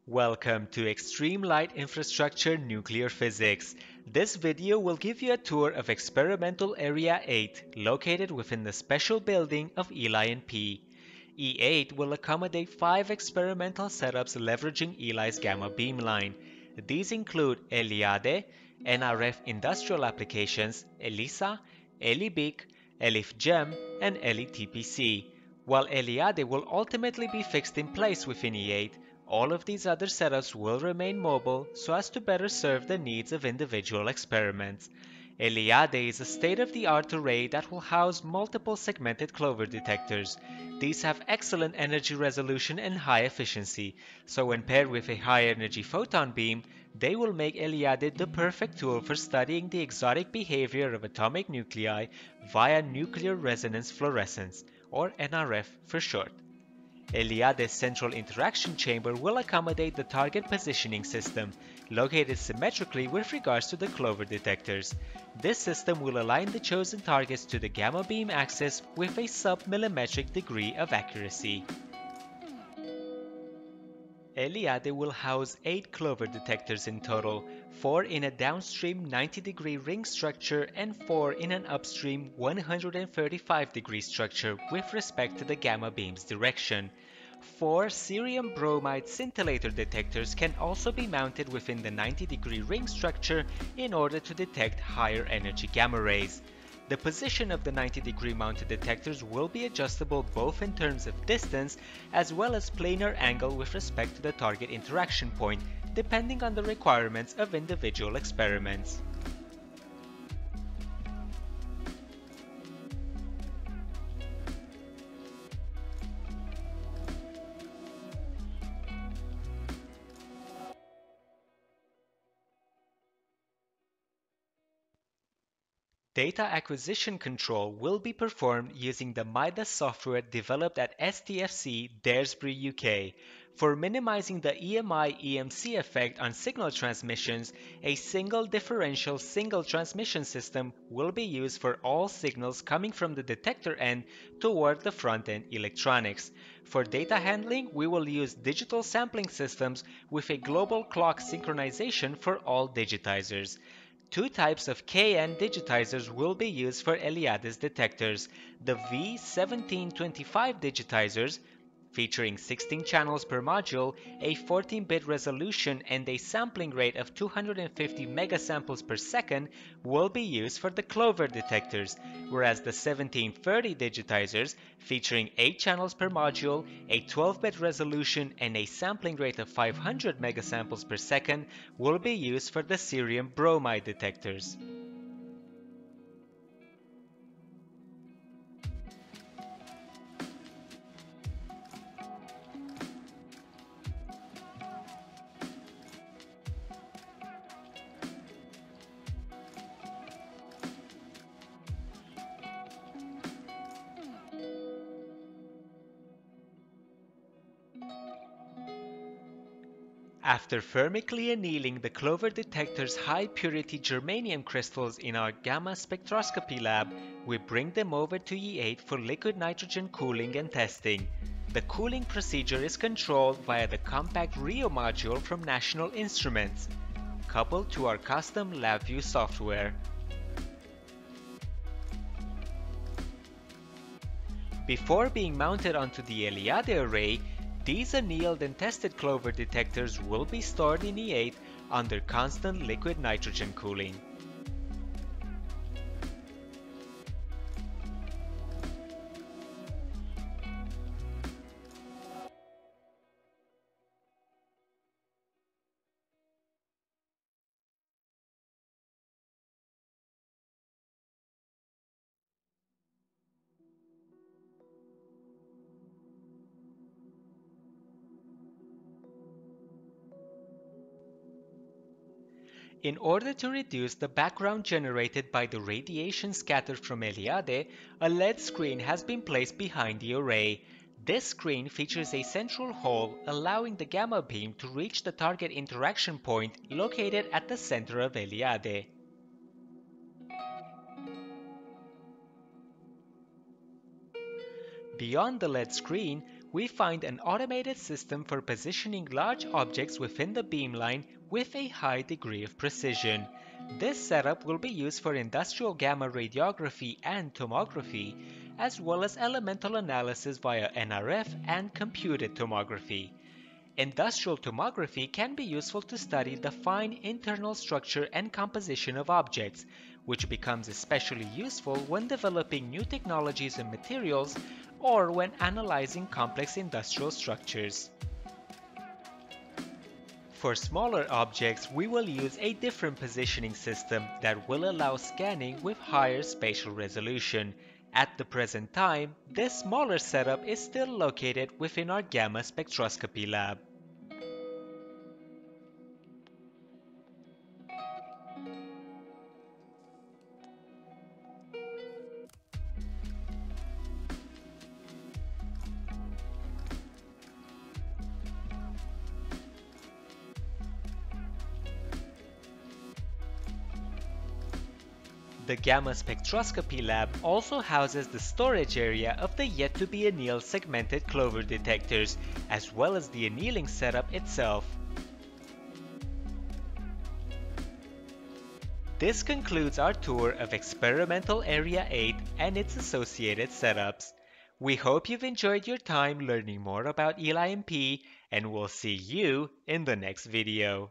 Welcome to Extreme Light Infrastructure Nuclear Physics. This video will give you a tour of Experimental Area 8 located within the special building of ELI-NP. E8 will accommodate 5 experimental setups leveraging ELI's gamma beamline. These include Eliade, NRF Industrial Applications, ELISA, ELI-BIC, ELIF-GEM, and ELI-TPC. While Eliade will ultimately be fixed in place within E8, all of these other setups will remain mobile so as to better serve the needs of individual experiments. Eliade is a state-of-the-art array that will house multiple segmented Clover detectors. These have excellent energy resolution and high efficiency, so when paired with a high-energy photon beam, they will make Eliade the perfect tool for studying the exotic behavior of atomic nuclei via nuclear resonance fluorescence, or NRF for short. Eliade's central interaction chamber will accommodate the target positioning system, located symmetrically with regards to the Clover detectors. This system will align the chosen targets to the gamma beam axis with a sub-millimetric degree of accuracy. Eliade will house 8 Clover detectors in total, 4 in a downstream 90-degree ring structure and 4 in an upstream 135-degree structure with respect to the gamma beam's direction. 4 cerium bromide scintillator detectors can also be mounted within the 90-degree ring structure in order to detect higher energy gamma rays. The position of the 90-degree mounted detectors will be adjustable both in terms of distance as well as planar angle with respect to the target interaction point, depending on the requirements of individual experiments. Data acquisition control will be performed using the MIDAS software developed at STFC Daresbury, UK. For minimizing the EMI-EMC effect on signal transmissions, a single differential single transmission system will be used for all signals coming from the detector end toward the front-end electronics. For data handling, we will use digital sampling systems with a global clock synchronization for all digitizers. 2 types of KN digitizers will be used for Eliade's detectors: the V1725 digitizers, featuring 16 channels per module, a 14-bit resolution, and a sampling rate of 250 megasamples per second, will be used for the Clover detectors, whereas the 1730 digitizers, featuring 8 channels per module, a 12-bit resolution, and a sampling rate of 500 megasamples per second, will be used for the cerium bromide detectors. After thermically annealing the Clover detector's high-purity germanium crystals in our gamma spectroscopy lab, we bring them over to E8 for liquid nitrogen cooling and testing. The cooling procedure is controlled via the compact Rio module from National Instruments, coupled to our custom LabVIEW software. Before being mounted onto the Eliade array, these annealed and tested Clover detectors will be stored in E8 under constant liquid nitrogen cooling. In order to reduce the background generated by the radiation scattered from Eliade, a LED screen has been placed behind the array. This screen features a central hole allowing the gamma beam to reach the target interaction point located at the center of Eliade. Beyond the LED screen, we find an automated system for positioning large objects within the beamline with a high degree of precision. This setup will be used for industrial gamma radiography and tomography, as well as elemental analysis via NRF and computed tomography. Industrial tomography can be useful to study the fine internal structure and composition of objects, which becomes especially useful when developing new technologies and materials or when analyzing complex industrial structures. For smaller objects, we will use a different positioning system that will allow scanning with higher spatial resolution. At the present time, this smaller setup is still located within our gamma spectroscopy lab. The gamma spectroscopy lab also houses the storage area of the yet-to-be annealed segmented Clover detectors, as well as the annealing setup itself. This concludes our tour of Experimental Area 8 and its associated setups. We hope you've enjoyed your time learning more about ELI-NP, and we'll see you in the next video.